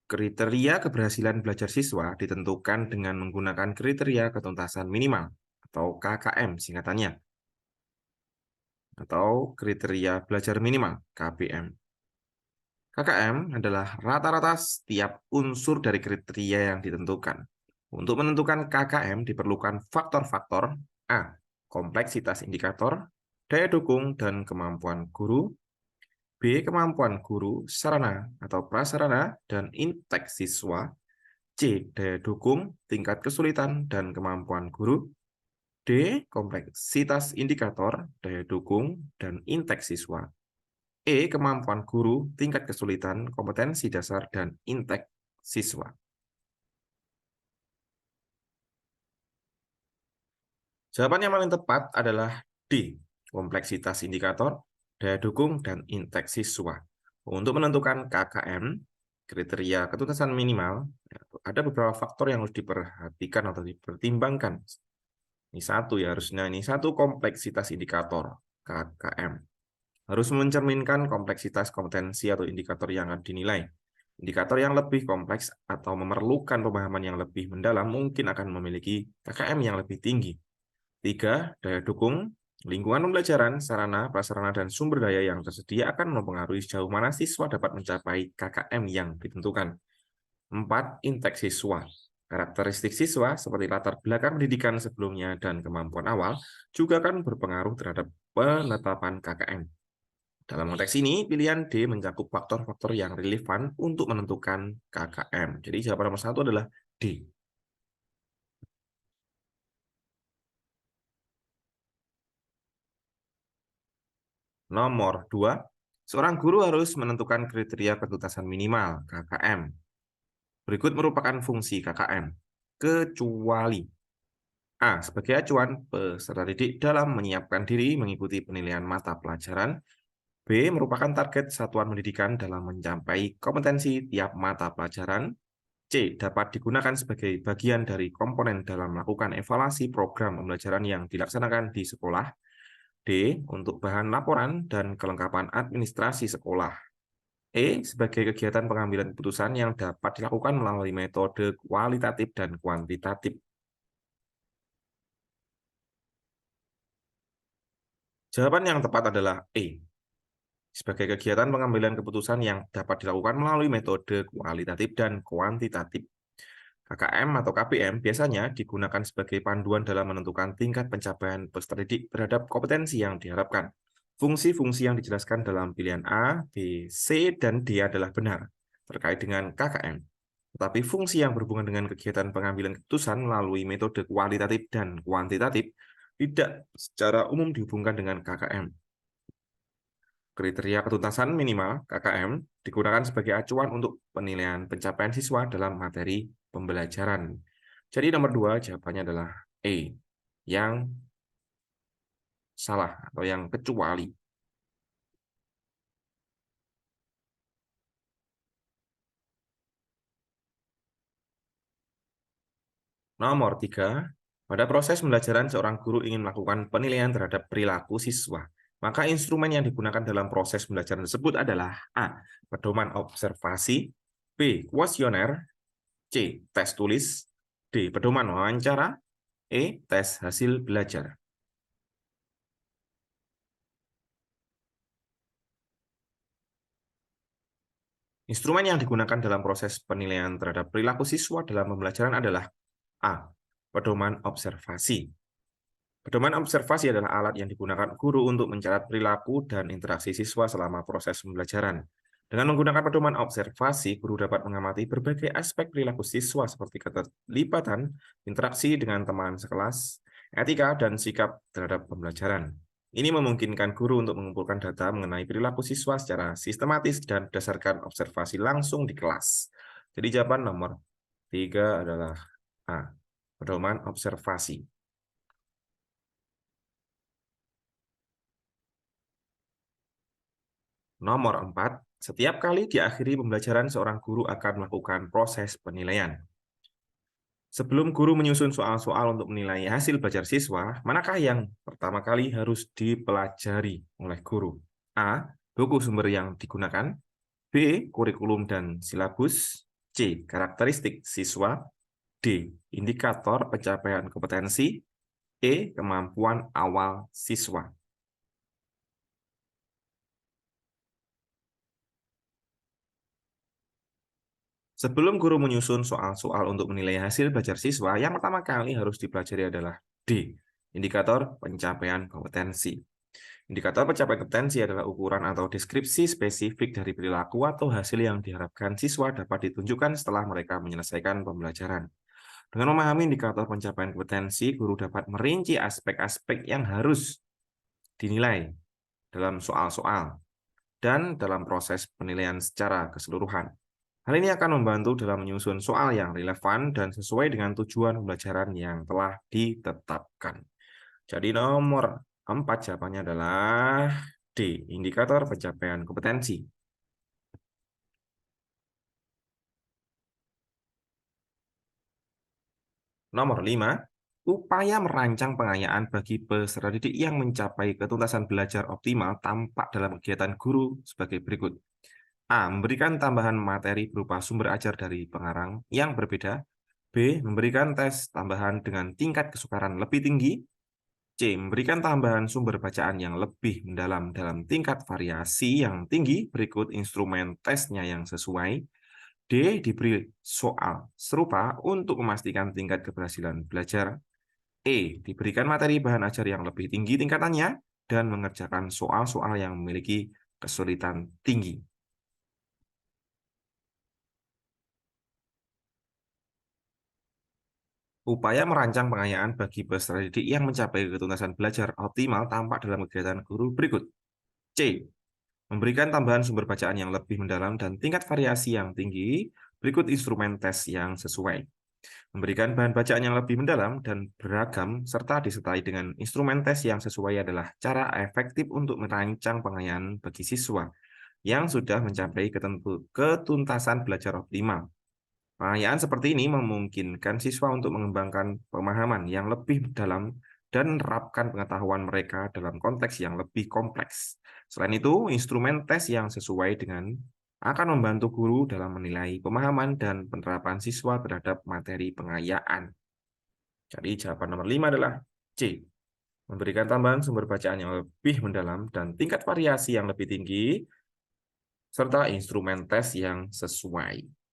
Kriteria keberhasilan belajar siswa ditentukan dengan menggunakan kriteria ketuntasan minimal atau KKM singkatannya, atau kriteria belajar minimal KBM. KKM adalah rata-rata setiap unsur dari kriteria yang ditentukan. Untuk menentukan KKM diperlukan faktor-faktor A. Kompleksitas indikator, daya dukung dan kemampuan guru. B. Kemampuan guru, sarana atau prasarana, dan inteks siswa. C. Daya dukung, tingkat kesulitan, dan kemampuan guru. D. Kompleksitas indikator, daya dukung, dan inteks siswa. E. Kemampuan guru, tingkat kesulitan, kompetensi dasar, dan inteks siswa. Jawaban yang paling tepat adalah D. Kompleksitas indikator, daya dukung, dan inteks siswa. Untuk menentukan KKM, kriteria ketuntasan minimal, ada beberapa faktor yang harus diperhatikan atau dipertimbangkan. Ini satu ya, harusnya ini satu kompleksitas indikator KKM. Harus mencerminkan kompleksitas kompetensi atau indikator yang akan dinilai. Indikator yang lebih kompleks atau memerlukan pemahaman yang lebih mendalam mungkin akan memiliki KKM yang lebih tinggi. 3. Daya dukung. Lingkungan pembelajaran, sarana, prasarana, dan sumber daya yang tersedia akan mempengaruhi sejauh mana siswa dapat mencapai KKM yang ditentukan. 4. Inteks siswa. Karakteristik siswa seperti latar belakang pendidikan sebelumnya dan kemampuan awal juga akan berpengaruh terhadap penetapan KKM. Dalam konteks ini, pilihan D mencakup faktor-faktor yang relevan untuk menentukan KKM. Jadi jawaban nomor 1 adalah D. Nomor 2, seorang guru harus menentukan kriteria ketuntasan minimal KKM. Berikut merupakan fungsi KKM. Kecuali A. Sebagai acuan peserta didik dalam menyiapkan diri mengikuti penilaian mata pelajaran. B. Merupakan target satuan pendidikan dalam mencapai kompetensi tiap mata pelajaran. C. Dapat digunakan sebagai bagian dari komponen dalam melakukan evaluasi program pembelajaran yang dilaksanakan di sekolah. D. Untuk bahan laporan dan kelengkapan administrasi sekolah. E. Sebagai kegiatan pengambilan keputusan yang dapat dilakukan melalui metode kualitatif dan kuantitatif. Jawaban yang tepat adalah E. Sebagai kegiatan pengambilan keputusan yang dapat dilakukan melalui metode kualitatif dan kuantitatif. KKM atau KBM biasanya digunakan sebagai panduan dalam menentukan tingkat pencapaian peserta didik terhadap kompetensi yang diharapkan. Fungsi-fungsi yang dijelaskan dalam pilihan A, B, C, dan D adalah benar terkait dengan KKM. Tetapi fungsi yang berhubungan dengan kegiatan pengambilan keputusan melalui metode kualitatif dan kuantitatif tidak secara umum dihubungkan dengan KKM. Kriteria ketuntasan minimal KKM digunakan sebagai acuan untuk penilaian pencapaian siswa dalam materi pembelajaran. Jadi nomor 2 jawabannya adalah E, yang salah atau yang kecuali. Nomor 3, pada proses pembelajaran seorang guru ingin melakukan penilaian terhadap perilaku siswa. Maka instrumen yang digunakan dalam proses pembelajaran tersebut adalah A. Pedoman observasi, B. Kuesioner, C. Tes tulis, D. Pedoman wawancara, E. Tes hasil belajar. Instrumen yang digunakan dalam proses penilaian terhadap perilaku siswa dalam pembelajaran adalah A. Pedoman observasi. Pedoman observasi adalah alat yang digunakan guru untuk mencatat perilaku dan interaksi siswa selama proses pembelajaran. Dengan menggunakan pedoman observasi, guru dapat mengamati berbagai aspek perilaku siswa seperti keterlibatan, interaksi dengan teman sekelas, etika, dan sikap terhadap pembelajaran. Ini memungkinkan guru untuk mengumpulkan data mengenai perilaku siswa secara sistematis dan berdasarkan observasi langsung di kelas. Jadi jawaban nomor 3 adalah A. Pedoman observasi. Nomor 4, setiap kali diakhiri pembelajaran, seorang guru akan melakukan proses penilaian. Sebelum guru menyusun soal-soal untuk menilai hasil belajar siswa, manakah yang pertama kali harus dipelajari oleh guru? A. Buku sumber yang digunakan. B. Kurikulum dan silabus. C. Karakteristik siswa. D. Indikator pencapaian kompetensi. E. Kemampuan awal siswa. Sebelum guru menyusun soal-soal untuk menilai hasil belajar siswa, yang pertama kali harus dipelajari adalah D. Indikator pencapaian kompetensi. Indikator pencapaian kompetensi adalah ukuran atau deskripsi spesifik dari perilaku atau hasil yang diharapkan siswa dapat ditunjukkan setelah mereka menyelesaikan pembelajaran. Dengan memahami indikator pencapaian kompetensi, guru dapat merinci aspek-aspek yang harus dinilai dalam soal-soal dan dalam proses penilaian secara keseluruhan. Hal ini akan membantu dalam menyusun soal yang relevan dan sesuai dengan tujuan pembelajaran yang telah ditetapkan. Jadi nomor 4 jawabannya adalah D, indikator pencapaian kompetensi. Nomor 5, upaya merancang pengayaan bagi peserta didik yang mencapai ketuntasan belajar optimal tampak dalam kegiatan guru sebagai berikut. A. Memberikan tambahan materi berupa sumber ajar dari pengarang yang berbeda. B. Memberikan tes tambahan dengan tingkat kesukaran lebih tinggi. C. Memberikan tambahan sumber bacaan yang lebih mendalam dalam tingkat variasi yang tinggi. Berikut instrumen tesnya yang sesuai. D. Diberi soal serupa untuk memastikan tingkat keberhasilan belajar. E. Diberikan materi bahan ajar yang lebih tinggi tingkatannya dan mengerjakan soal-soal yang memiliki kesulitan tinggi. Upaya merancang pengayaan bagi peserta didik yang mencapai ketuntasan belajar optimal tampak dalam kegiatan guru berikut. C. Memberikan tambahan sumber bacaan yang lebih mendalam dan tingkat variasi yang tinggi. Berikut instrumen tes yang sesuai. Memberikan bahan bacaan yang lebih mendalam dan beragam serta disertai dengan instrumen tes yang sesuai adalah cara efektif untuk merancang pengayaan bagi siswa yang sudah mencapai ketuntasan belajar optimal. Pengayaan seperti ini memungkinkan siswa untuk mengembangkan pemahaman yang lebih dalam dan menerapkan pengetahuan mereka dalam konteks yang lebih kompleks. Selain itu, instrumen tes yang sesuai dengan akan membantu guru dalam menilai pemahaman dan penerapan siswa terhadap materi pengayaan. Jadi jawaban nomor 5 adalah C. Memberikan tambahan sumber bacaan yang lebih mendalam dan tingkat variasi yang lebih tinggi, serta instrumen tes yang sesuai.